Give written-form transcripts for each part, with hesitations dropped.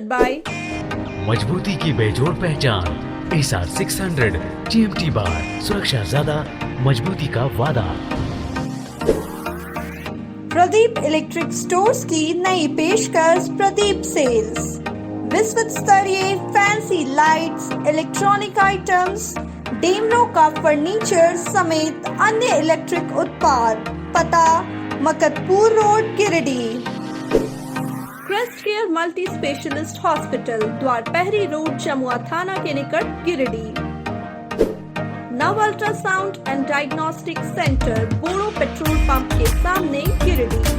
by मजबूती की बेजोड़ पहचान SR 600 GMT बार, सुरक्षा ज्यादा, मजबूती का वादा। प्रदीप इलेक्ट्रिक स्टोर्स की नई पेशकश प्रदीप सेल्स। विश्व स्तरीय फैंसी लाइट्स, इलेक्ट्रॉनिक आइटम्स, डेमनो का फर्नीचर समेत अन्य इलेक्ट्रिक उत्पाद। पता Makatpur road, Giridih. Crest care multi specialist hospital, Dwarpahari road, Jamua थाना के निकट, गिरिडीह। नव ultrasound and diagnostic centre, Boro petrol pump के सामने, गिरिडीह।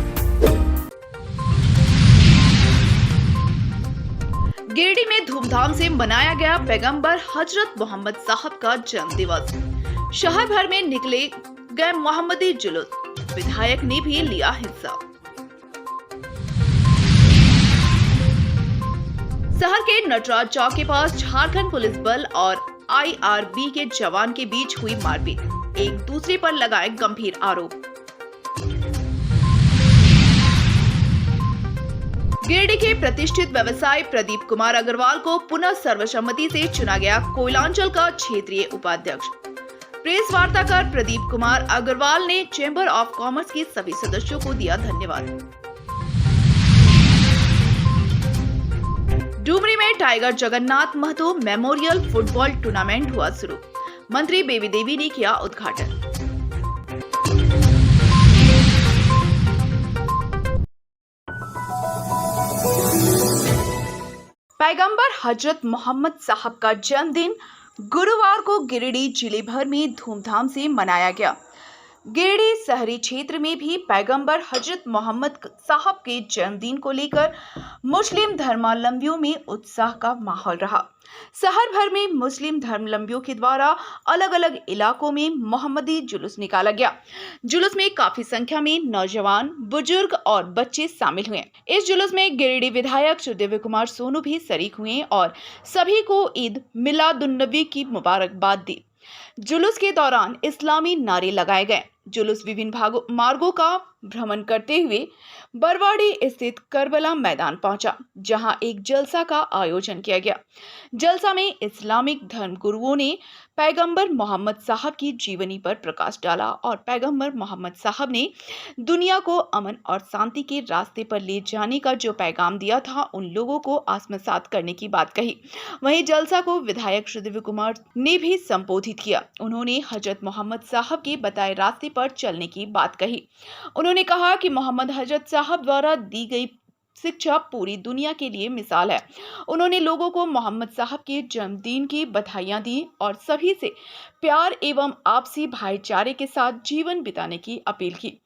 गिरिडीह में धूमधाम से मनाया गया पैगंबर हजरत मोहम्मद साहब का जन्म दिवस। शहर भर में निकले गए मोहम्मदी जुलूस, विधायक ने भी लिया हिस्सा। शहर के नटराज चौक के पास झारखंड पुलिस बल और IRB के जवान के बीच हुई मारपीट, एक दूसरे पर लगाए गंभीर आरोप। गिरिडीह के प्रतिष्ठित व्यवसायी प्रदीप कुमार अग्रवाल को पुनः सर्वसम्मति से चुना गया कोयलांचल का क्षेत्रीय उपाध्यक्ष। प्रेस वार्ता कर प्रदीप कुमार अग्रवाल ने चैम्बर ऑफ कॉमर्स के सभी सदस्यों को दिया धन्यवाद। डुमरी में Tiger Jagannath Mahto memorial football tournament हुआ शुरू, मंत्री बेबी देवी ने किया उद्घाटन। पैगंबर हजरत मोहम्मद साहब का जन्मदिन गुरुवार को गिरिडीह जिले भर में धूमधाम से मनाया गया। गिरिडीह शहरी क्षेत्र में भी पैगंबर हजरत मोहम्मद साहब के जन्मदिन को लेकर मुस्लिम धर्मावलंबियों में उत्साह का माहौल रहा। शहर भर में मुस्लिम धर्मावलंबियों के द्वारा अलग अलग इलाकों में मोहम्मदी जुलूस निकाला गया। जुलूस में काफी संख्या में नौजवान, बुजुर्ग और बच्चे शामिल हुए। इस जुलूस में गिरिडीह विधायक सुदेव कुमार सोनू भी शरीक हुए और सभी को ईद मिलादुन्नबी की मुबारकबाद दी। जुलूस के दौरान इस्लामी नारे लगाए गए। जुलूस विभिन्न मार्गों का भ्रमण करते हुए बरवाड़ी स्थित करबला मैदान पहुंचा, जहां एक जलसा का आयोजन किया गया। जलसा में इस्लामिक धर्मगुरुओं ने पैगंबर मोहम्मद साहब की जीवनी पर प्रकाश डाला और पैगंबर मोहम्मद साहब ने दुनिया को अमन और शांति के रास्ते पर ले जाने का जो पैगाम दिया था, उन लोगों को आत्मसात करने की बात कही। वहीं जलसा को विधायक सुदेव कुमार ने भी संबोधित किया। उन्होंने हजरत मोहम्मद साहब के बताए रास्ते पर चलने की बात कही। उन्होंने कहा कि मोहम्मद हजरत साहब द्वारा दी गई शिक्षा पूरी दुनिया के लिए मिसाल है। उन्होंने लोगों को मोहम्मद साहब के जन्मदिन की बधाइयां दी और सभी से प्यार एवं आपसी भाईचारे के साथ जीवन बिताने की अपील की।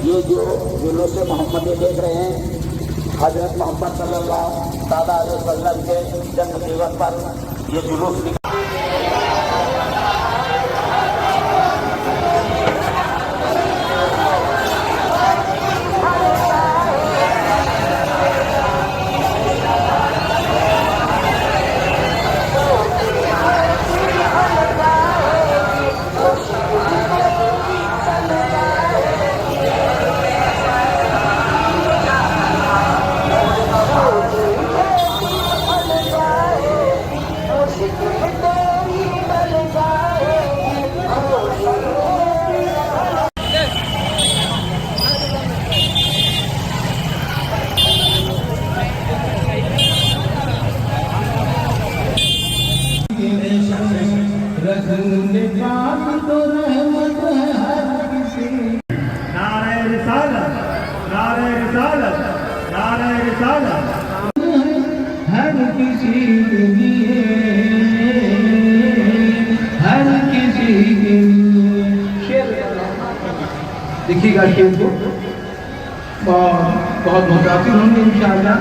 ये जो जुलूस मोहम्मदी देख रहे हैं, हजरत मोहम्मद सल्लल्लाहु अलैहि वसल्लम के जन्म दिवस पर ये जुलूस Thank you. दिखेगा शेर को बहुत मुतासिर होंगे इंशाअल्लाह।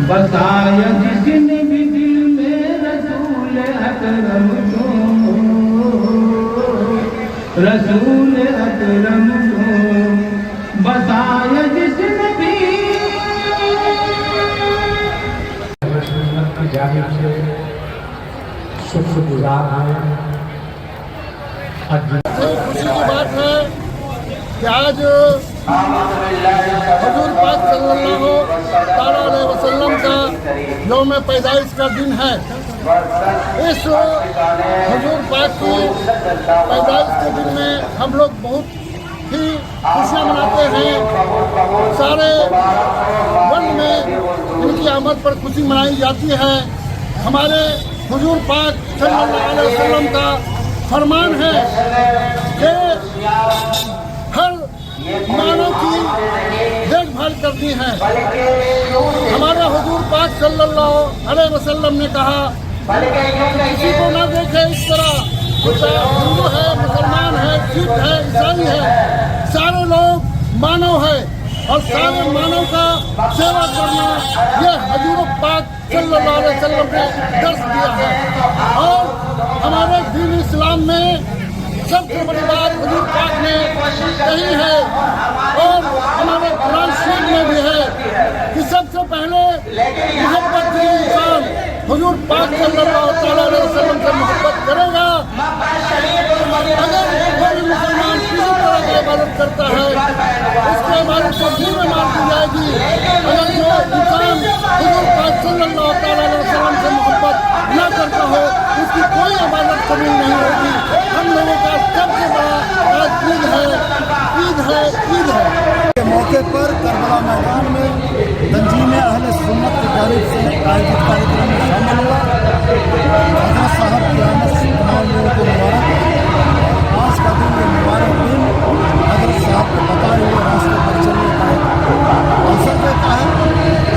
बसाया जिसने भी दिल में रसूल अकरम को, रसूल अकरम को बसाया जिसने भी जाहिर से शुक्रगुजार हैं। खुशी की बात है कि आज हुजूर पाक सल्लल्लाहु अलैहि वसल्लम का यौम पैदाइश का दिन है। इस हुजूर पाक की पैदाइश के दिन में हम लोग बहुत ही खुशियाँ मनाते हैं। सारे वर्ल्ड में इनकी आमद पर खुशी मनाई जाती है। हमारे हुजूर पाक सल्लल्लाहु अलैहि वसल्लम का फरमान है कि हर मानव की देखभाल करनी है। हमारे हुजूर पाक सल्लल्लाहु अलैहि वसल्लम ने कहा किसी को ना देखे इस तरह, हिंदू है, मुसलमान है, सिख है, ईसाई है, सारे लोग मानव है और सारे मानव का सेवा करना यह हुजूर पाक सल्लल्लाहु अलैहि वसल्लम ने दर्श दिया है। और हमारे दीन इस्लाम में सबसे बड़ी बात हुजूर पाक ने कही है और हमारे कुरान शरीफ में भी है कि सबसे पहले मोहब्बत के इंसान हुजूर पाक सल्लल्लाहु अलैहि वसल्लम से मोहब्बत करेगा। अगर कोई मुसलमान किसी तरह की इबादत करता है उसकी इबादत को भी में मार दी जाएगी। अगर जो इंसान हुजूर पाक सल्लल्लाहु अलैहि वसल्लम से मोहब्बत न करता हो उसकी कोई इबादत कबूल नहीं होगी। हम लोगों का सबसे बड़ा आज ईद है, ईद है, ईद है। के मौके पर करबला मैदान में तंजीम अहले सुन्नत की जानिब से आयोजित कार्यक्रम में शामिल हुआ। हज़रत साहब की आमद से तमाम लोगों को मुबारक। आज का दिन ये मुबारक दिन हज़रत साहब को बताए हुए रास्ते पर चलने का एक अवसर देता है।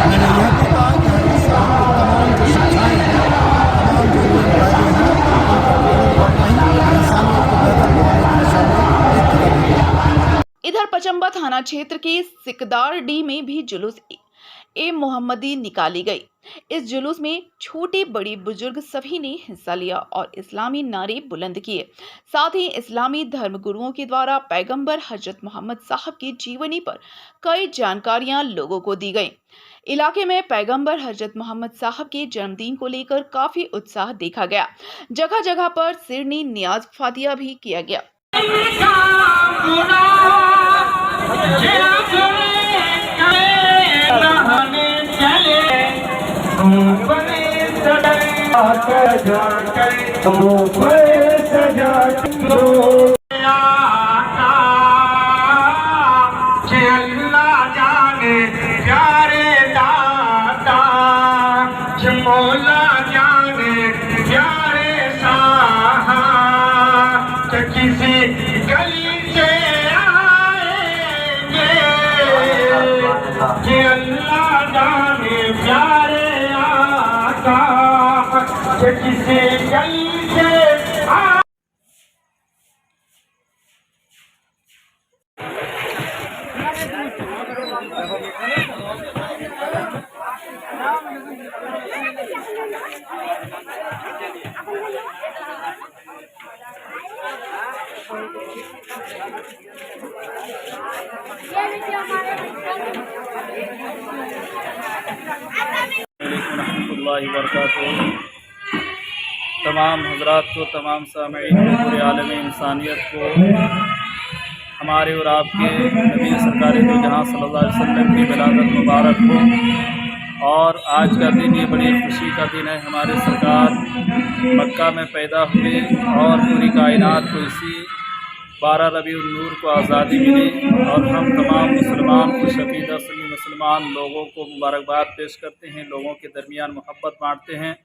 मैंने यह भी कहा कि हज़रत साहब की तमाम जो शिक्षाएँ हैं, तमाम जो लोग हैं, उनका पालन करना ही इंसानियत को बेहतर बनाने की दिशा में एक कदम है। इधर पचम्बा थाना क्षेत्र के सिकदार डी में भी जुलूस ए मोहम्मदी निकाली गई। इस जुलूस में छोटे बड़े बुजुर्ग सभी ने हिस्सा लिया और इस्लामी नारे बुलंद किए। साथ ही इस्लामी धर्मगुरुओं के द्वारा पैगंबर हजरत मोहम्मद साहब की जीवनी पर कई जानकारियां लोगों को दी गई। इलाके में पैगंबर हजरत मोहम्मद साहब के जन्मदिन को लेकर काफी उत्साह देखा गया। जगह जगह पर सिरनी नियाज फातिया भी किया गया। किसी गली से आएंगे कि अल्लाह जाने प्यारे आका, कि किसी गली से तमाम हजरात को, तमाम सामईन को, पूरे आलम इंसानियत को हमारे और आपके नबी सरकार दो जहाँ सल्लल्लाहु अलैहि वसल्लम की विलादत मुबारक हो। और आज का दिन ये बड़ी खुशी का दिन है। हमारे सरकार मक्का में पैदा हुए और पूरी कायनात को इसी 12 रबीउल नूर को आज़ादी मिली और हम तमाम मुसलमान खुशअक़ीदा सुन्नी मुसलमान लोगों को मुबारकबाद पेश करते हैं, लोगों के दरमियान मोहब्बत बाँटते हैं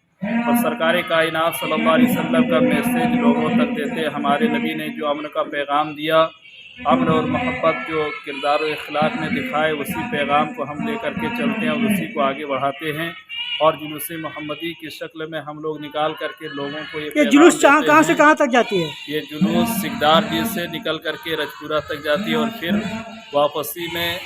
और सरकार कायनात सल्लल्लाहु अलैहि वसल्लम का मैसेज लोगों तक देते हैं। हमारे नबी ने जो अमन का पैगाम दिया, अमन और मोहब्बत जो किरदार और अखलाक में दिखाए, उसी पैगाम को हम लेकर के चलते हैं और उसी को आगे बढ़ाते हैं। और जुलूस मोहम्मदी की शक्ल में हम लोग निकाल करके लोगों को ये जुलूस कहाँ से कहाँ तक जाती है? ये जुलूस सिकदार डील से निकल करके रजपुरा तक जाती है और फिर वापसी में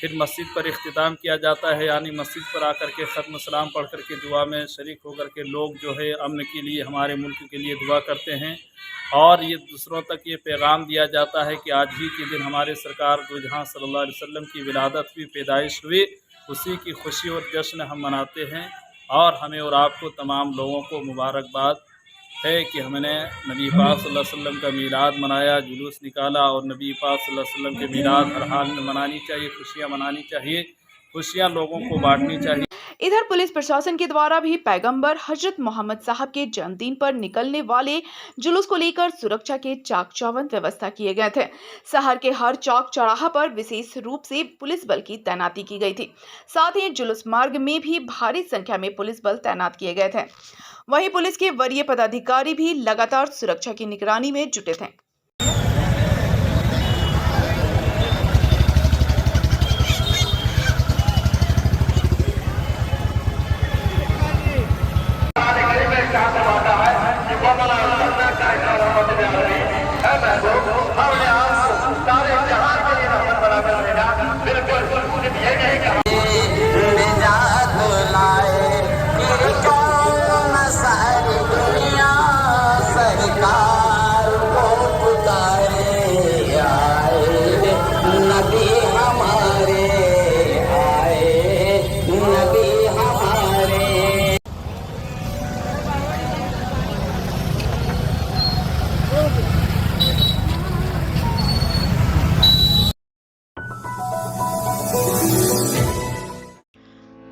फिर मस्जिद पर इख्तिताम किया जाता है, यानी मस्जिद पर आकर के ख़त्म सलाम पढ़ करके दुआ में शरीक होकर के लोग जो है अमन के लिए, हमारे मुल्क के लिए दुआ करते हैं। और ये दूसरों तक ये पैगाम दिया जाता है कि आज ही के दिन हमारे सरकार दो जहां सल्लल्लाहु अलैहि वसल्लम की विलादत हुई, पैदाइश हुई, उसी की खुशी और जश्न हम मनाते हैं। और हमें और आपको तमाम लोगों को मुबारकबाद है कि हमने नबी पाक सल्लल्लाहु अलैहि वसल्लम का मीलाद मनाया, जुलूस निकाला। और नबी पाक सल्लल्लाहु अलैहि वसल्लम के मीलाद हर हाल में मनानी चाहिए, खुशियाँ मनानी चाहिए, खुशियाँ लोगों को बांटनी चाहिए। इधर पुलिस प्रशासन के द्वारा भी पैगंबर हजरत मोहम्मद साहब के जन्मदिन पर निकलने वाले जुलूस को लेकर सुरक्षा के चाक चौबंद व्यवस्था किए गए थे। शहर के हर चौक चौराहा पर विशेष रूप से पुलिस बल की तैनाती की गई थी। साथ ही जुलूस मार्ग में भी भारी संख्या में पुलिस बल तैनात किए गए थे। वहीं पुलिस के वरीय पदाधिकारी भी लगातार सुरक्षा की निगरानी में जुटे थे।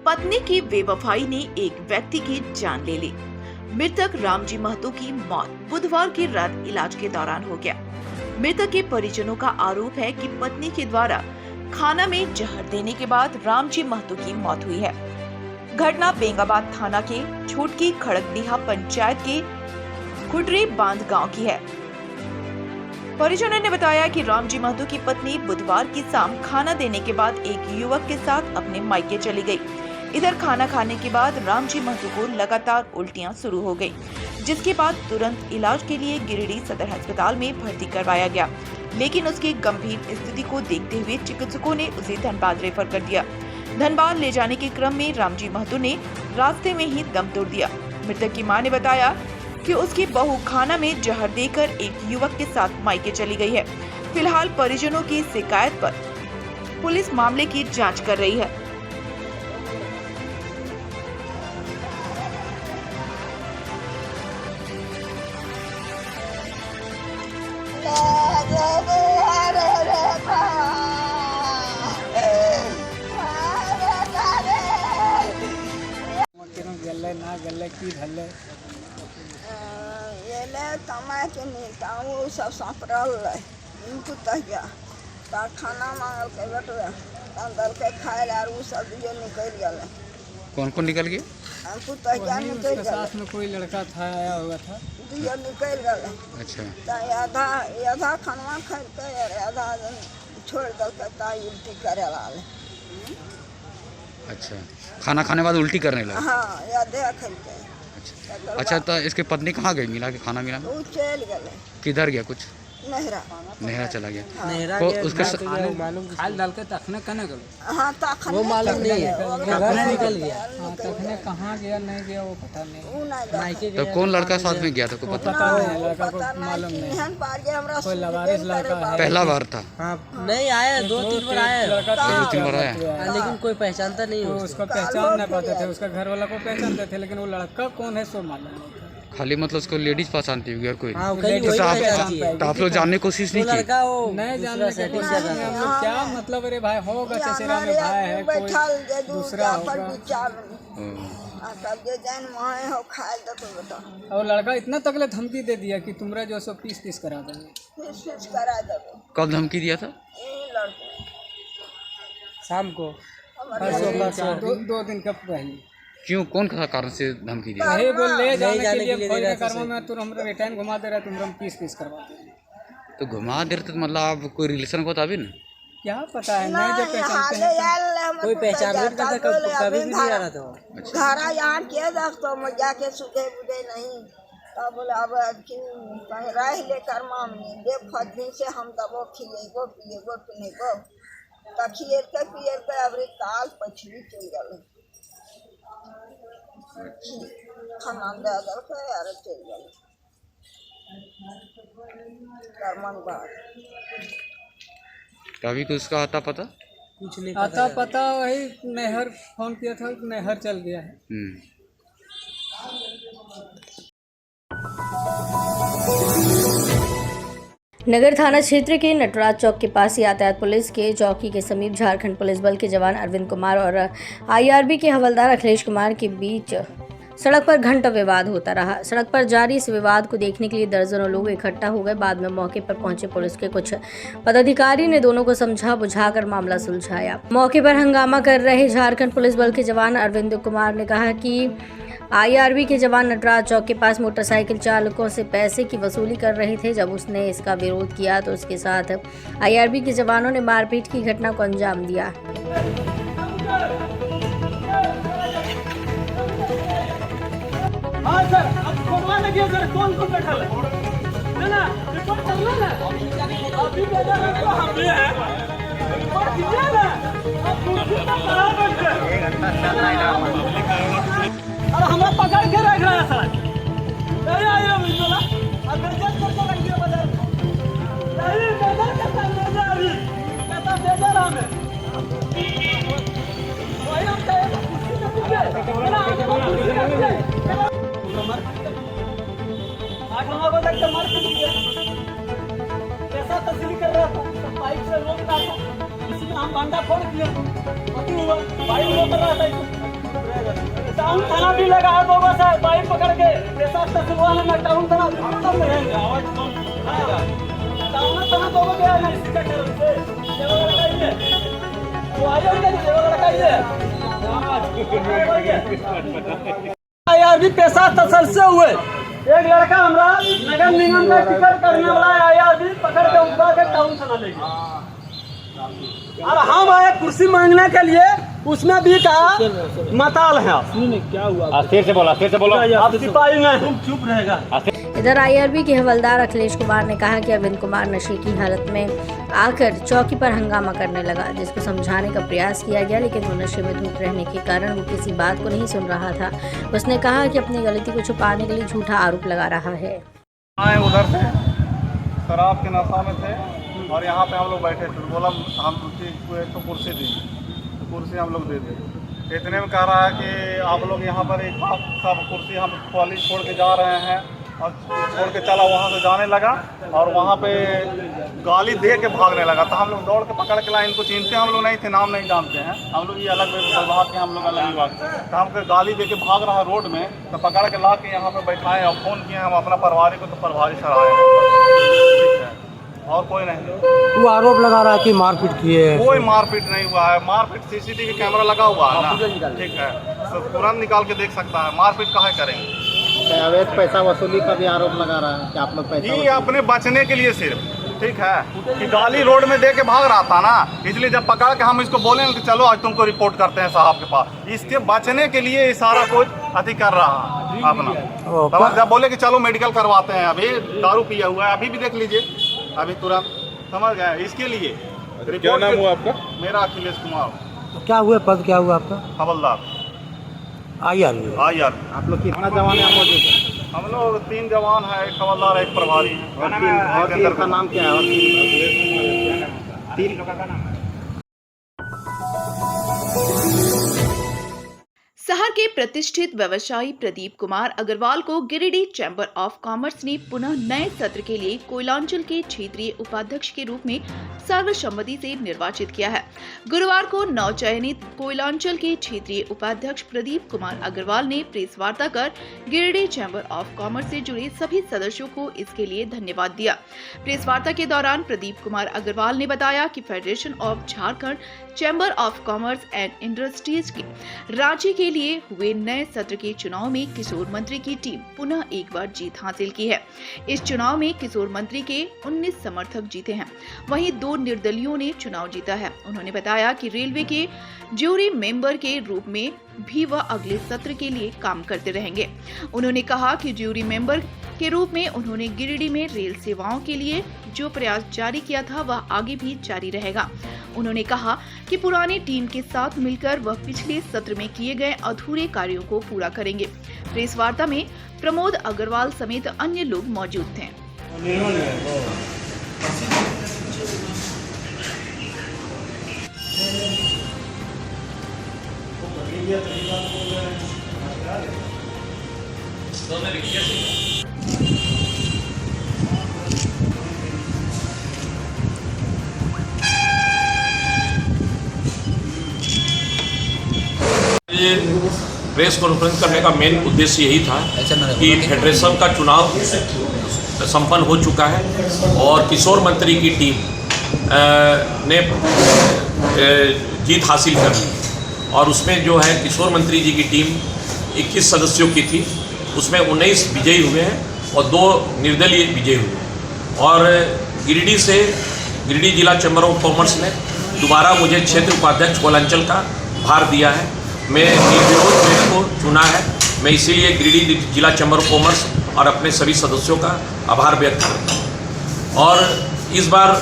पत्नी की बेवफाई ने एक व्यक्ति की जान ले ली। मृतक रामजी महतो की मौत बुधवार की रात इलाज के दौरान हो गया। मृतक के परिजनों का आरोप है कि पत्नी के द्वारा खाना में जहर देने के बाद रामजी महतो की मौत हुई है। घटना बेंगाबाद थाना के छोटकी खड़कडीहा पंचायत के खुडरी बांध गांव की है। परिजनों ने बताया कि रामजी महतो की पत्नी बुधवार की शाम खाना देने के बाद एक युवक के साथ अपने मायके चली गई। इधर खाना खाने के बाद रामजी महतो को लगातार उल्टियां शुरू हो गई, जिसके बाद तुरंत इलाज के लिए गिरिडीह सदर अस्पताल में भर्ती करवाया गया, लेकिन उसकी गंभीर स्थिति को देखते हुए चिकित्सकों ने उसे धनबाद रेफर कर दिया। धनबाद ले जाने के क्रम में रामजी महतो ने रास्ते में ही दम तोड़ दिया। मृतक की मां ने बताया कि उसकी बहू खाना में जहर देकर एक युवक के साथ मायके चली गई है। फिलहाल परिजनों की शिकायत पर पुलिस मामले की जांच कर रही है। कमाए के नहीं वो सब सपरल इनको तहिया खाना मांगल के बेटुआ अंदर के खाए ला वो सब दियो निकल गए। कौन कौन निकल गया? हमको तहिया निकल गए। साथ में कोई लड़का था, आया हुआ था, दियो निकल गए। अच्छा, आधा खाना खा के आधा छोड़ दल के ताई उल्टी करे लाल। अच्छा, खाना खाने बाद उल्टी करने लगा? हाँ, आधे खा के। अच्छा, तो इसके पत्नी कहाँ गई मिला के खाना मिला? वो चल गए। किधर गया? कुछ नहरा चला गया। नहरा तो गया, उसके मालूम खाल डाल के तखने कने गए। हाँ, तखने वो मालूम नहीं है, घर से निकल गया। तखने कहाँ गया नहीं गया वो पता नहीं। मायके तो कौन लड़का साथ में गया था को पता? पता नहीं, लड़का को मालूम नहीं। कोई लवारिस लड़का है। पहला बार था? हाँ, नहीं आया, 2-3 बार आया, 2-3 बार आया, लेकिन कोई पहचानता नहीं। उसको पहचान नहीं पाते थे, उसका घर वाला को पहचानते थे, लेकिन वो लड़का कौन है सो मालूम नहीं था। खाली मतलब उसको लेडीज पहचानती होगी और कोई? तो आप लोग जानने की कोशिश नहीं की? नहीं जानने की कोशिश हम लोग क्या मतलब, अरे भाई होगा चचेरा में भाई है कोई दूसरा होगा। और लड़का इतना तकले धमकी दे दिया कि तुमरा जो सो पीस करा देंगे। कब धमकी दिया था? शाम को, 2 दिन का पहले। क्यों, कौन सा कारण से धमकी दिया? नहीं बोल ले जाने के लिए फौज के कर्मों में तुम हमरा रिटर्न घुमा दे रहा, तुम हम पीस करवा दे। तो घुमा दे रहे तो मतलब आप कोई रिलेशन को था भी ना? क्या पता है, नहीं जब पहचानते हैं तो कोई पहचान नहीं करता, कभी भी नहीं आ रहा था। घर यहाँ के दोस्तों में जाके सुधे बुधे नहीं, तब बोले अब कहीं रह लेकर मामले दे फजनी से हम दबो खिएगो पिएगो पिनेगो तो खिएर के अब काल पछली चल गए खाना दे दल के यार चल गए कर्मन बात। कभी तो उसका आता पता कुछ नहीं आता पता, वही नहर फोन किया था, नहर चल गया है। नगर थाना क्षेत्र के नटराज चौक के पास यातायात पुलिस के चौकी के समीप झारखंड पुलिस बल के जवान अरविंद कुमार और आईआरबी के हवलदार अखिलेश कुमार के बीच सड़क पर घंटों विवाद होता रहा। सड़क पर जारी इस विवाद को देखने के लिए दर्जनों लोग इकट्ठा हो गए। बाद में मौके पर पहुंचे पुलिस के कुछ पदाधिकारी ने दोनों को समझा बुझाकर मामला सुलझाया। मौके पर हंगामा कर रहे झारखंड पुलिस बल के जवान अरविंद कुमार ने कहा कि आईआरबी के जवान नटराज चौक के पास मोटरसाइकिल चालकों से पैसे की वसूली कर रहे थे। जब उसने इसका विरोध किया तो उसके साथ आईआरबी के जवानों ने मारपीट की घटना को अंजाम दिया। हाँ सर, अब खोलवा लगे सर, कौन बैठा है ना, रिपोर्ट कर लो ना, अभी बेटा तो हम भी हैं, रिपोर्ट कीजिए ना, अब कुर्सी पर खड़ा बैठे, और हमें पकड़ के रख रहा है सर, नहीं आइए बोला, अगर जब करके रख दिया बाजार, नहीं बाजार करता नहीं अभी, कहता बेजार हमें, वही हम कहें कुर्सी पे पीछे, ना कुर्सी पे पीछे। आज हमारा तक मार पीट गया, पैसा तस्वीर कर रहा था, तो बाइक से रोक रहा था, इसी में हम भांडा फोड़ दिए, पति हुआ, बाइक रोक रहा था, टाउन थाना भी लगा है दोगो से, बाइक पकड़ के पैसा तस्वीर में टाउन थाना सब रहेंगे, टाउन थाना दोगो गया ना इसी चक्कर से, देवो लड़काइए, वो आए उनके देवो लड़काइए, आईआरबी पैसा तसल से हुए, एक लड़का हमरा नगर निगम का टिकट करने वाला आईआरबी पकड़ के उठा के टाउन थाना ले गया, और हम आए कुर्सी मांगने के लिए, उसमें भी कहा मताल है आप, क्या हुआ फिर से बोलो आप सिपाही नहीं, तुम चुप रहेगा। इधर आईआरबी के हवलदार अखिलेश कुमार ने कहा कि अरविंद कुमार नशे की हालत में आकर चौकी पर हंगामा करने लगा, जिसको समझाने का प्रयास किया गया, लेकिन वो नशे में धुत रहने के कारण वो किसी बात को नहीं सुन रहा था। उसने कहा कि अपनी गलती को छुपाने के लिए झूठा आरोप लगा रहा है। उधर से शराब के नशा में थे और यहाँ पे हम लोग बैठे थे, बोला हम एक तो कुर्सी दी, तो कुर्सी हम लोग दे दी, इतने में कह रहा है कि आप लोग यहाँ पर एक सब कुर्सी हम कॉलेज छोड़ के जा रहे हैं, और छोड़ के चला, वहाँ से जाने लगा और वहाँ पे गाली दे के भागने लगा, तो हम लोग दौड़ के पकड़ के लाए। इनको चिंते हम लोग नहीं थे, नाम नहीं जानते हैं हम लोग, ये अलग विभाग के हम लोग अलग विभाग, तो हमको गाली दे के भाग रहा रोड में, तो पकड़ के ला के यहाँ पे बैठाए और फ़ोन किए हम अपना परिवार को, तो परिवार सराहे, ठीक है, और कोई नहीं। वो आरोप लगा रहा है कि मारपीट किए, कोई मारपीट नहीं हुआ है, मारपीट सीसीटीवी कैमरा लगा हुआ है ना, ठीक है, तो तुरंत निकाल के देख सकता है, मारपीट काहे करेंगे। अवैध पैसा वसूली का भी आरोप लगा रहा है कि आप लोग पैसा ये अपने बचने के लिए सिर्फ, ठीक है, कि गाली रोड में दे के भाग रहा था ना, इसलिए जब पकड़ के हम इसको बोले कि चलो आज तुमको रिपोर्ट करते हैं साहब के पास, इसके बचने के लिए सारा कुछ अति कर रहा है अपना, जब बोले कि चलो मेडिकल करवाते हैं, अभी दारू पिया हुआ है, अभी भी देख लीजिए, अभी तुरंत समझ गए, इसके लिए। क्या नाम हुआ आपका? मेरा अखिलेश कुमार। तो क्या हुआ, पद क्या हुआ आपका? हवलदार आईआरबी। आप लोग कितना जवान है मौजूद है? हम लोग 3 जवान है, एक हवलदार एक प्रभारी है। और तीन का नाम क्या है? तीन का नाम शहर के प्रतिष्ठित व्यवसायी प्रदीप कुमार अग्रवाल को गिरिडीह चैम्बर ऑफ कॉमर्स ने पुनः नए सत्र के लिए कोयलांचल के क्षेत्रीय उपाध्यक्ष के रूप में सर्वसम्मति से निर्वाचित किया है। गुरुवार को नवचयनित कोयलांचल के क्षेत्रीय उपाध्यक्ष प्रदीप कुमार अग्रवाल ने प्रेस वार्ता कर गिरिडीह चैम्बर ऑफ कॉमर्स से जुड़े सभी सदस्यों को इसके लिए धन्यवाद दिया। प्रेस वार्ता के दौरान प्रदीप कुमार अग्रवाल ने बताया कि federation of Jharkhand chamber of commerce and industries के रांची के लिए हुए नए सत्र के चुनाव में किशोर मंत्री की टीम पुनः एक बार जीत हासिल की है। इस चुनाव में किशोर मंत्री के 19 समर्थक जीते हैं, वहीं 2 निर्दलीयों ने चुनाव जीता है। उन्होंने बताया कि रेलवे के ज्यूरी मेंबर के रूप में भी वह अगले सत्र के लिए काम करते रहेंगे। उन्होंने कहा कि ज्यूरी मेंबर के रूप में उन्होंने गिरिडीह में रेल सेवाओं के लिए जो प्रयास जारी किया था वह आगे भी जारी रहेगा। उन्होंने कहा कि पुरानी टीम के साथ मिलकर वह पिछले सत्र में किए गए अधूरे कार्यों को पूरा करेंगे। प्रेस वार्ता में प्रमोद अग्रवाल समेत अन्य लोग मौजूद थे। ये प्रेस कॉन्फ्रेंस करने का मेन उद्देश्य यही था कि फेडरेशन का चुनाव संपन्न हो चुका है और किशोर मंत्री की टीम ने जीत हासिल कर ली और उसमें जो है किशोर मंत्री जी की टीम 21 सदस्यों की थी, उसमें 19 विजयी हुए हैं और 2 निर्दलीय विजयी हुए। और गिरिडीह जिला चैम्बर ऑफ कॉमर्स ने दोबारा मुझे क्षेत्र उपाध्यक्ष कोलांचल का भार दिया है। मैं निर्विरोध मेरे को चुना है। मैं इसीलिए गिरिडीह जिला चैम्बर ऑफ कॉमर्स और अपने सभी सदस्यों का आभार व्यक्त करता हूँ। और इस बार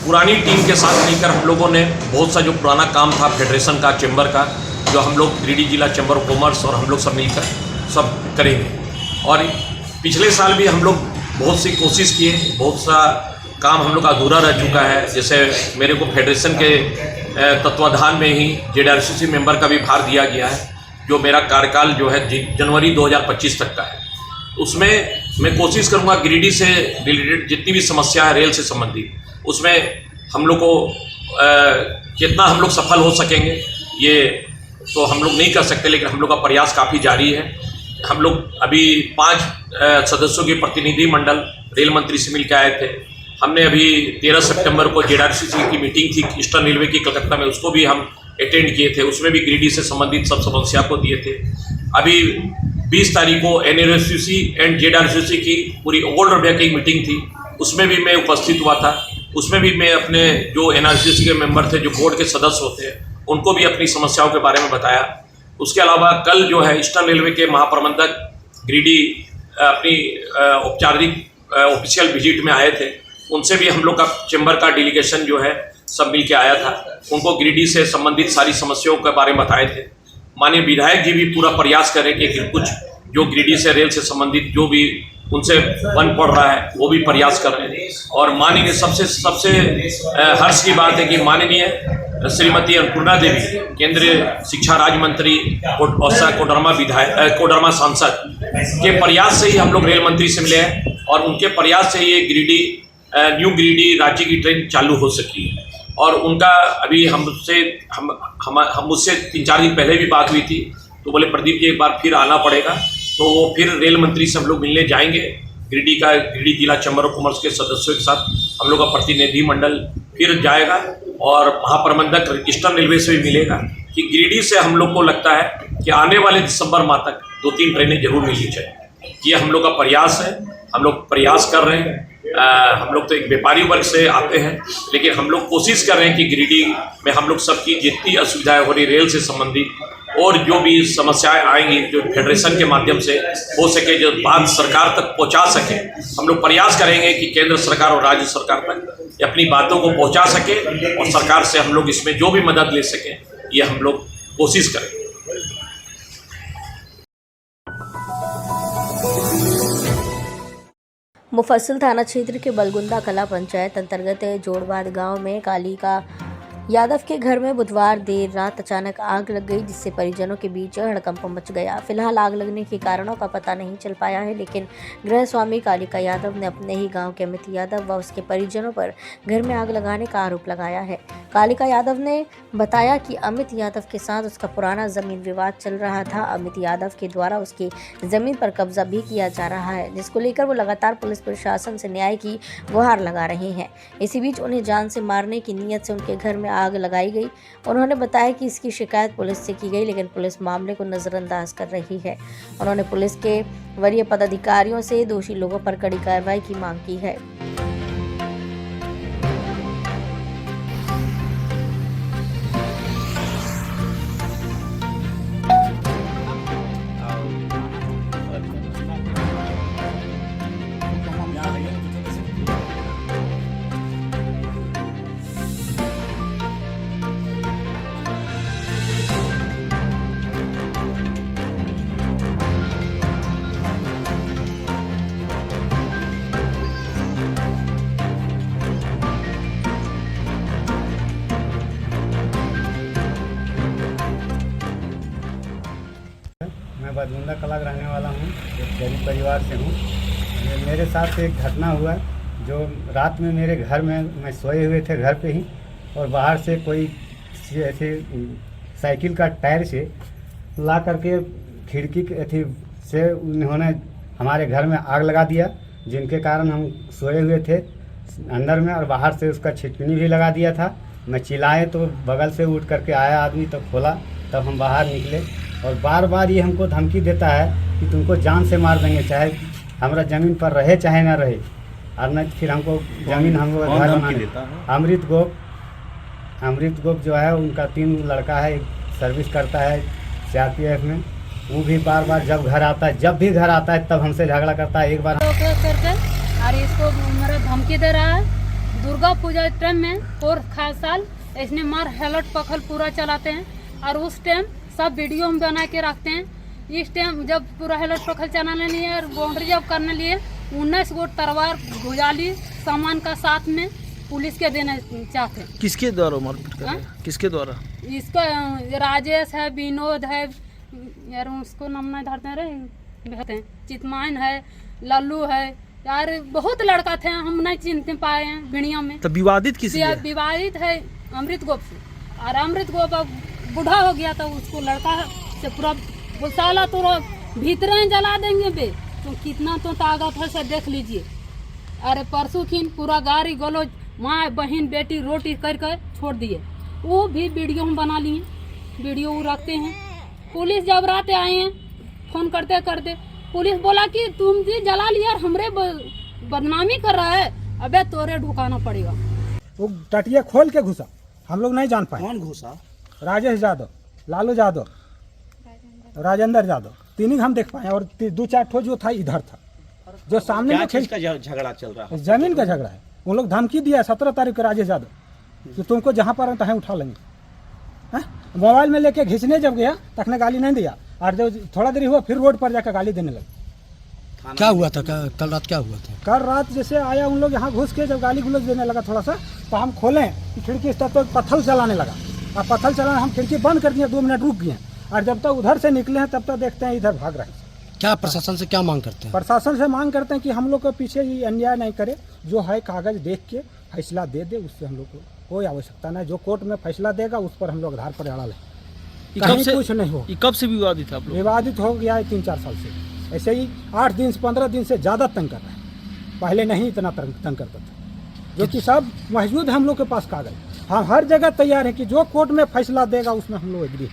पुरानी टीम के साथ मिलकर हम लोगों ने बहुत सा जो पुराना काम था फेडरेशन का, चैम्बर का, जो हम लोग गिरिडीह जिला चैम्बर ऑफ कॉमर्स और हम लोग सब मिलकर सब करेंगे। और पिछले साल भी हम लोग बहुत सी कोशिश किए, बहुत सा काम हम लोग का अधूरा रह चुका है। जैसे मेरे को फेडरेशन के तत्वाधान में ही JRCC मेंबर का भी भार दिया गया है, जो मेरा कार्यकाल जो है जनवरी 2025 तक का है। उसमें मैं कोशिश करूंगा गिरिडीह से रिलेटेड जितनी भी समस्या है रेल से संबंधित, उसमें हम लोग को कितना हम लोग सफल हो सकेंगे ये तो हम लोग नहीं कर सकते, लेकिन हम लोग का प्रयास काफ़ी जारी है। हम लोग अभी 5 सदस्यों के प्रतिनिधि मंडल रेल मंत्री से मिल के आए थे। हमने अभी 13 सितंबर को JRCC की मीटिंग थी ईस्टर्न रेलवे की कलकत्ता में, उसको भी हम अटेंड किए थे। उसमें भी गिरिडीह से संबंधित सब समस्या को दिए थे। अभी 20 तारीख को NRCC एंड JRCC की पूरी ओल्ड रबिया की मीटिंग थी, उसमें भी मैं उपस्थित हुआ था। उसमें भी मैं अपने जो NRCC के मेंबर थे, जो बोर्ड के सदस्य होते हैं, उनको भी अपनी समस्याओं के बारे में बताया। उसके अलावा कल जो है ईस्टर्न रेलवे के महाप्रबंधक गिरिडीह अपनी औपचारिक ऑफिशियल विजिट में आए थे। उनसे भी हम लोग का चैम्बर का डेलीगेशन जो है सब मिल के आया था। उनको गिरिडीह से संबंधित सारी समस्याओं के बारे में बताए थे। माननीय विधायक जी भी पूरा प्रयास करें कि कुछ जो गिरिडीह से रेल से संबंधित जो भी उनसे बन पड़ रहा है वो भी प्रयास कर रहे हैं। और माननीय सबसे हर्ष की बात है कि माननीय श्रीमती अन्नपूर्णा देवी केंद्रीय शिक्षा राज्य मंत्री कोडरमा सांसद के प्रयास से ही हम लोग रेल मंत्री से मिले हैं और उनके प्रयास से ये न्यू गिरिडीह रांची की ट्रेन चालू हो सकी है। और उनका अभी हमसे 3-4 दिन पहले भी बात हुई थी, तो बोले प्रदीप जी एक बार फिर आना पड़ेगा। तो वो फिर रेल मंत्री से हम लोग मिलने जाएंगे। गिरिडीह जिला चैम्बर ऑफ कॉमर्स के सदस्यों के साथ हम लोग का प्रतिनिधि मंडल फिर जाएगा और महाप्रबंधक ईस्टर्न रेलवे से भी मिलेगा कि गिरिडीह से हम लोग को लगता है कि आने वाले दिसंबर माह तक 2-3 ट्रेनें जरूर मिलनी चाहिए। ये हम लोग का प्रयास है, हम लोग प्रयास कर रहे हैं। हम लोग तो एक व्यापारी वर्ग से आते हैं, लेकिन हम लोग कोशिश कर रहे हैं कि गिरिडीह में हम लोग सबकी जितनी असुविधाएं हो रही रेल से संबंधित और जो भी समस्याएं आएंगी जो फेडरेशन के माध्यम से हो सके, जो बात सरकार तक पहुंचा सके, हम लोग प्रयास करेंगे कि केंद्र सरकार और राज्य सरकार तक अपनी बातों को पहुंचा सके और सरकार से हम लोग इसमें जो भी मदद ले सकें ये हम लोग कोशिश करेंगे। मुफस्सिल थाना क्षेत्र के बलगुंदा कला पंचायत अंतर्गत जोड़वाद गांव में कालिका यादव के घर में बुधवार देर रात अचानक आग लग गई, जिससे परिजनों के बीच हड़कंप मच गया। फिलहाल आग लगने के कारणों का पता नहीं चल पाया है, लेकिन गृह स्वामी कालिका यादव ने अपने ही गांव के अमित यादव व उसके परिजनों पर घर में आग लगाने का आरोप लगाया है। कालिका यादव ने बताया कि अमित यादव के साथ उसका पुराना जमीन विवाद चल रहा था। अमित यादव के द्वारा उसकी जमीन पर कब्जा भी किया जा रहा है, जिसको लेकर वो लगातार पुलिस प्रशासन से न्याय की गुहार लगा रहे हैं। इसी बीच उन्हें जान से मारने की नीयत से उनके घर में आग लगाई गई। उन्होंने बताया कि इसकी शिकायत पुलिस से की गई, लेकिन पुलिस मामले को नज़रअंदाज कर रही है। उन्होंने पुलिस के वरीय पदाधिकारियों से दोषी लोगों पर कड़ी कार्रवाई की मांग की है। मैं बदमुंदा कला का रहने वाला हूँ, एक गरीब परिवार से हूँ। मेरे साथ एक घटना हुआ जो रात में मेरे घर में मैं सोए हुए थे घर पे ही, और बाहर से कोई ऐसे साइकिल का टायर से ला करके खिड़की अथी से उन्होंने हमारे घर में आग लगा दिया, जिनके कारण हम सोए हुए थे अंदर में, और बाहर से उसका छिटकनी भी लगा दिया था। मैं चिल्लाए तो बगल से उठ करके आया आदमी, तब खोला, तब हम बाहर निकले। और बार बार ये हमको धमकी देता है कि तुमको जान से मार देंगे, चाहे हमारा ज़मीन पर रहे चाहे ना रहे, और नहीं फिर हमको ज़मीन हमको घर बनाना। अमृत गोप जो है उनका 3 लड़का है, सर्विस करता है CRPF में। वो भी बार बार जब भी घर आता है तब हमसे झगड़ा करता है। एक बार और इसको मेरा धमकी दे रहा है। दुर्गा पूजा टाइम में और खास साल इसने मार हेलट पखल पूरा चलाते हैं, और उस टाइम सब वीडियो हम बना के रखते हैं। इस टाइम जब पूरा हेलट पखल चलाने लिए और बाउंड्री जब करने लिए 19 गो तलवार भुजाली सामान का साथ में पुलिस के देना चाहते हैं। किसके द्वारा मारपीट कर रहे हैं? किसके द्वारा? इसका राजेश है, विनोद है, यार उसको नाम नहीं धरते रहे, चितमान है, लल्लू है, यार बहुत लड़का थे, हम नहीं चिन्ह पाए हैं भिड़िया में। तो विवादित किसी है? विवादित है अमृत गोप से, और अमृत गोप अब बूढ़ा हो गया था, उसको लड़का से पूरा साला तो भीतरे जला देंगे बे, तो कितना तो ताकत है से देख लीजिए। अरे परसों खिन पूरा गाड़ी गलो माँ बहन बेटी रोटी कर कर छोड़ दिए, वो भी वीडियो हम बना लिए, वीडियो वो रखते हैं। पुलिस जब रात आए हैं फोन करते करते पुलिस बोला कि तुम जी जला लिया और हमरे बदनामी कर रहा है, अबे तोरे ढुकाना पड़ेगा। वो टटिया खोल के घुसा, हम लोग नहीं जान पाए कौन घुसा? राजेश यादव, लालू यादव, राजेंद्र यादव, 3 हम देख पाए, और 2-4 ठो जो था इधर था, जो सामने क्या चीज का झगड़ा चल रहा है? जमीन का झगड़ा है। उन लोग धमकी दिया 17 तारीख को राजेश यादव कि तुमको जहाँ पर तहाँ उठा लेंगे। मोबाइल में लेके घिसने जब गया तखने गाली नहीं दिया, और जब थोड़ा देरी हुआ फिर रोड पर जाकर गाली देने लगे। क्या हुआ था? कल रात क्या हुआ था? कल रात जैसे आया उन लोग यहाँ घुस के जब गाली गुलोज देने लगा थोड़ा सा, तो हम खोलें कि खिड़की इस तरफ तो पत्थर चलाने लगा, और पत्थर चलाना हम खिड़की बंद कर दिए, 2 मिनट रुक गए, और जब तक उधर से निकले हैं तब तक देखते हैं इधर भाग रहे हैं। क्या प्रशासन से क्या मांग करते हैं? प्रशासन से मांग करते हैं कि हम लोग के पीछे ये अन्याय नहीं करे, जो है कागज देख के फैसला दे दे, उससे हम लोग को कोई आवश्यकता नहीं। जो कोर्ट में फैसला देगा उस पर हम लोग आधार पर अड़ा लें, कहीं कुछ नहीं हो। कब से विवादित है आप लोग? विवादित हो गया है 3-4 साल से, ऐसे ही 8 दिन से 15 दिन से ज़्यादा तंग कर रहे हैं। पहले नहीं इतना तंग करता था, जो कि सब मौजूद है हम लोग के पास कागज। हम हर जगह तैयार है कि जो कोर्ट में फैसला देगा उसमें हम लोग एग्री।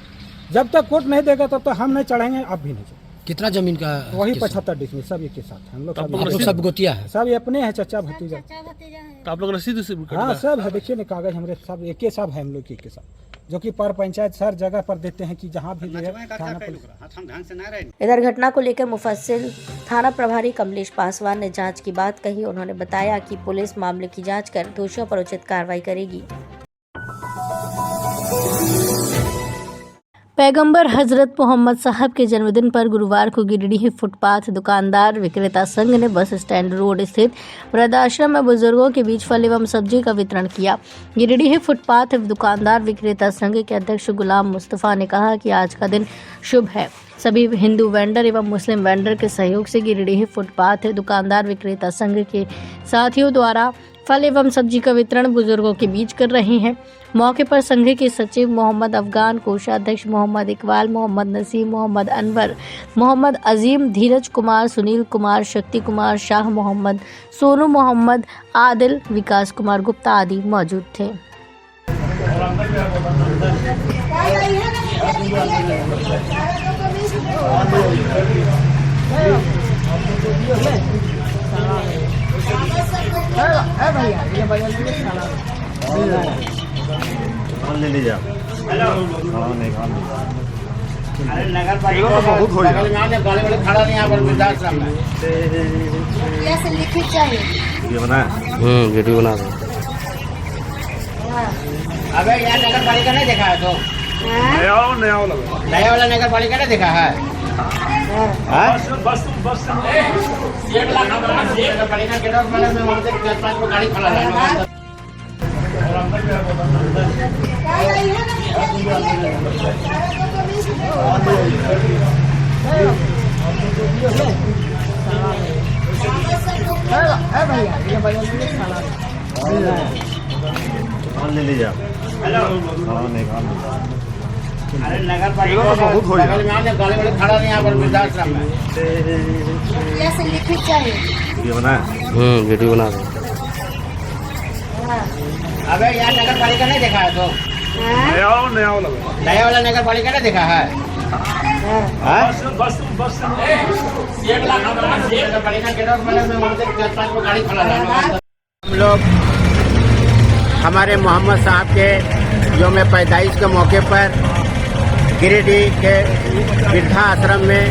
जब तक कोर्ट नहीं देगा तब तक हम नहीं चढ़ेंगे, अब भी नहीं चढ़ेंगे। कितना जमीन का? वही 75 डिसमिल सब एक के साथ हम लोग सब गोतिया है, सब अपने हैं, चचा भतीजा। तो आप लोग रसीद? हाँ सब है, देखिए ना कागज हमारे सब एक के सब है हम लोग के साथ, जो कि पर पंचायत हर जगह पर देते हैं कि जहाँ भी थाना पुलिस। इधर घटना को लेकर मुफस्सिल थाना प्रभारी कमलेश पासवान ने जांच की बात कही। उन्होंने बताया कि पुलिस मामले की जांच कर दोषियों पर उचित कार्रवाई करेगी। पैगंबर हजरत मोहम्मद साहब के जन्मदिन पर गुरुवार को गिरिडीह फुटपाथ दुकानदार विक्रेता संघ ने बस स्टैंड रोड स्थित वृद्धाश्रम में बुजुर्गों के बीच फल एवं सब्जी का वितरण किया। गिरिडीह फुटपाथ दुकानदार विक्रेता संघ के अध्यक्ष गुलाम मुस्तफा ने कहा कि आज का दिन शुभ है। सभी हिंदू वेंडर एवं मुस्लिम वेंडर के सहयोग से गिरिडीह फुटपाथ दुकानदार विक्रेता संघ के साथियों द्वारा फल एवं सब्जी का वितरण बुजुर्गों के बीच कर रहे हैं। मौके पर संघ के सचिव मोहम्मद अफगान, कोषाध्यक्ष मोहम्मद इकबाल, मोहम्मद नसीम, मोहम्मद अनवर, मोहम्मद अजीम, धीरज कुमार, सुनील कुमार, शक्ति कुमार, शाह मोहम्मद, सोनू मोहम्मद, आदिल, विकास कुमार गुप्ता आदि मौजूद थे। ले लीजिए आप। नहीं अरे नगर पालिका बहुत हो जाए गाड़ी वाले खड़ा नहीं यहाँ पर वृद्धाश्रम में से लिखित चाहिए ये बना वीडियो बना दो। अबे यहाँ नगर पालिका नहीं देखा है तो नया वाला नगर पालिका नहीं देखा है। बस नगर पालिका के लोग मैंने में वहाँ से 10-5 गाड़ी खड़ा है। ले लीजिए आप। नहीं अरे नगर पालिका बहुत हो जाए गाड़ी वाले खड़ा नहीं यहाँ पर वृद्धाश्रम में से लिखित चाहिए ये बना वीडियो बना दो। अबे यहाँ नगर पालिका नहीं देखा है तो नया वाला नगर पालिका नहीं देखा है। बस नगर पालिका के लोग मैंने में वहाँ से 10-5 गाड़ी खड़ा है। हम लोग हमारे मोहम्मद साहब के यौम पैदाइश के मौके पर गिरिडीह के वृद्धा आश्रम में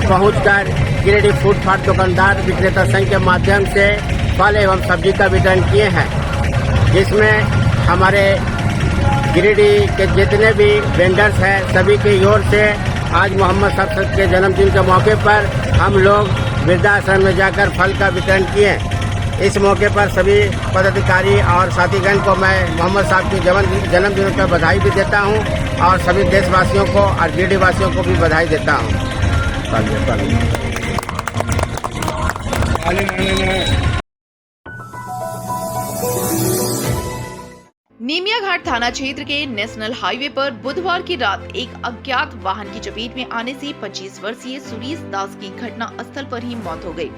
पहुंचकर गिरिडीह फुटपाथ दुकानदार विक्रेता संघ के माध्यम से फल एवं सब्जी का वितरण किए हैं, जिसमें हमारे गिरिडीह के जितने भी वेंडर्स हैं सभी की ओर से आज मोहम्मद साहब के जन्मदिन के मौके पर हम लोग वृद्धाश्रम में जाकर फल का वितरण किए। इस मौके पर सभी पदाधिकारी और साथीगण को मैं मोहम्मद साहब के जन्मदिन पर बधाई भी देता हूं और सभी देशवासियों को और गिरिडीह वासियों को भी बधाई देता हूं। नीमिया घाट थाना क्षेत्र के नेशनल हाईवे पर बुधवार की रात एक अज्ञात वाहन की चपेट में आने से 25 वर्षीय सुरेश दास की घटना स्थल पर ही मौत हो गई।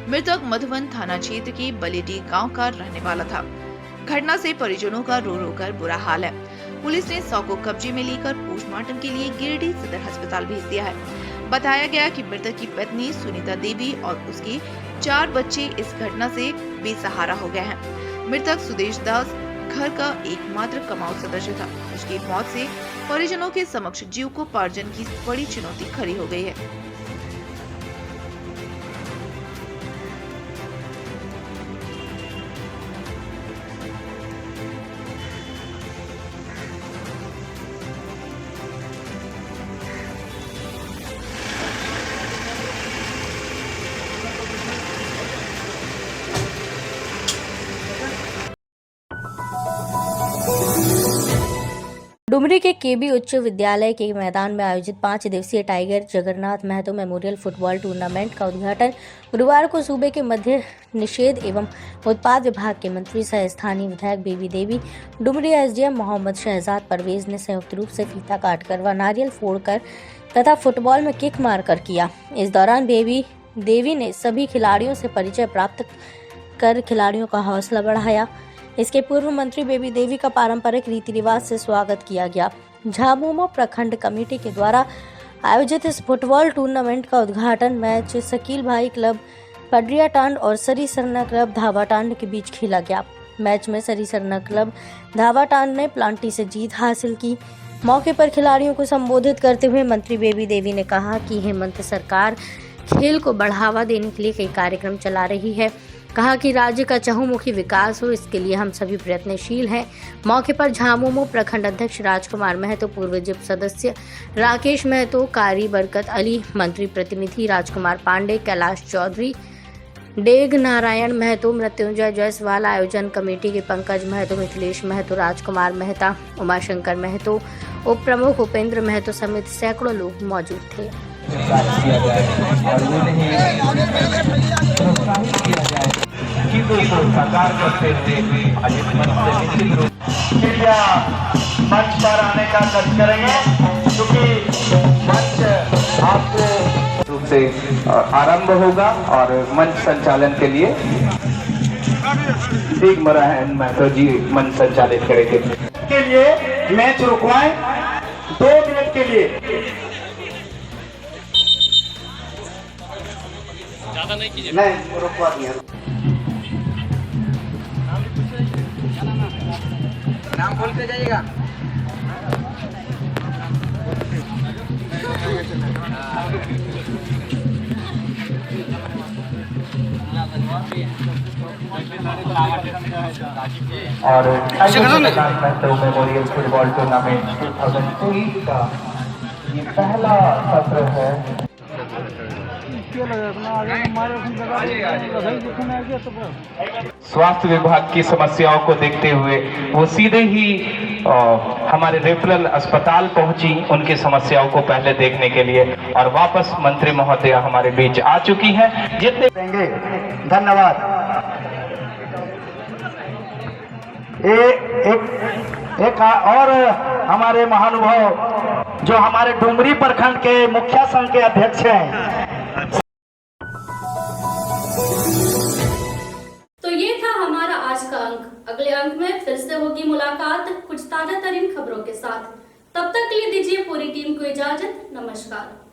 मृतक मधुबन थाना क्षेत्र के बलेडी गांव का रहने वाला था। घटना से परिजनों का रो रो कर बुरा हाल है। पुलिस ने शव को कब्जे में लेकर पोस्टमार्टम के लिए गिरिडीह सदर अस्पताल भेज दिया है। बताया गया कि मृतक की पत्नी सुनीता देवी और उसके 4 बच्चे इस घटना से बेसहारा हो गए हैं। मृतक सुदेश दास घर का एकमात्र कमाऊ सदस्य था। उसकी मौत से परिजनों के समक्ष जीविकोपार्जन की बड़ी चुनौती खड़ी हो गई है। डुमरी के केबी उच्च विद्यालय के मैदान में आयोजित 5 दिवसीय Tiger Jagannath Mahto memorial football tournament का उद्घाटन गुरुवार को सूबे के मद्य निषेध एवं उत्पाद विभाग के मंत्री सह स्थानीय विधायक बेबी देवी, डुमरी एसडीएम मोहम्मद शहजाद परवेज ने संयुक्त रूप से फीता काटकर व नारियल फोड़कर तथा फुटबॉल में किक मारकर किया। इस दौरान बेबी देवी ने सभी खिलाड़ियों से परिचय प्राप्त कर खिलाड़ियों का हौसला बढ़ाया। इसके पूर्व मंत्री बेबी देवी का पारंपरिक रीति रिवाज से स्वागत किया गया। झामुमो प्रखंड कमेटी के द्वारा आयोजित इस फुटबॉल टूर्नामेंट का उद्घाटन मैच शकील भाई क्लब पडरिया टांड और सरी सरना क्लब धावा टांड के बीच खेला गया। मैच में सरी सरना क्लब धावा टांड ने प्लांटी से जीत हासिल की। मौके पर खिलाड़ियों को संबोधित करते हुए मंत्री बेबी देवी ने कहा कि हेमंत सरकार खेल को बढ़ावा देने के लिए कई कार्यक्रम चला रही है। कहा कि राज्य का चहुमुखी विकास हो, इसके लिए हम सभी प्रयत्नशील हैं। मौके पर झामुमो प्रखंड अध्यक्ष राजकुमार महतो, पूर्व जिप सदस्य राकेश महतो, कारी बरकत अली, मंत्री प्रतिनिधि राजकुमार पांडे, कैलाश चौधरी, डेग नारायण महतो, मृत्युंजय जायसवाल, आयोजन कमेटी के पंकज महतो, मिथिलेश महतो, राजकुमार मेहता, उमाशंकर महतो, उप प्रमुख उपेंद्र महतो समेत सैकड़ों लोग मौजूद थे। साकार करते हुए मंच पर आने का कष्ट करेंगे, क्योंकि मंच आपको रूप से आरंभ होगा और मंच संचालन के लिए दिग्मरायण महतो जी मंच संचालित करेंगे। के लिए मैच रुकवाएं 2 मिनट के लिए। ज्यादा नहीं कीजिए। नहीं, रुकवा दिया। नाम बोल के जाइएगा। और मेमोरियल फुटबॉल टूर्नामेंट 2023 का ये पहला सत्र है। स्वास्थ्य विभाग की समस्याओं को देखते हुए वो सीधे ही हमारे रेफरल अस्पताल पहुंची उनकी समस्याओं को पहले देखने के लिए, और वापस मंत्री महोदय हमारे बीच आ चुकी हैं। जितने देंगे, धन्यवाद। एक और हमारे महानुभाव जो हमारे डुमरी प्रखंड के मुखिया संघ के अध्यक्ष हैं। तो ये था हमारा आज का अंक। अगले अंक में फिर से होगी मुलाकात कुछ ताजा तरीन खबरों के साथ। तब तक के लिए दीजिए पूरी टीम को इजाजत। नमस्कार।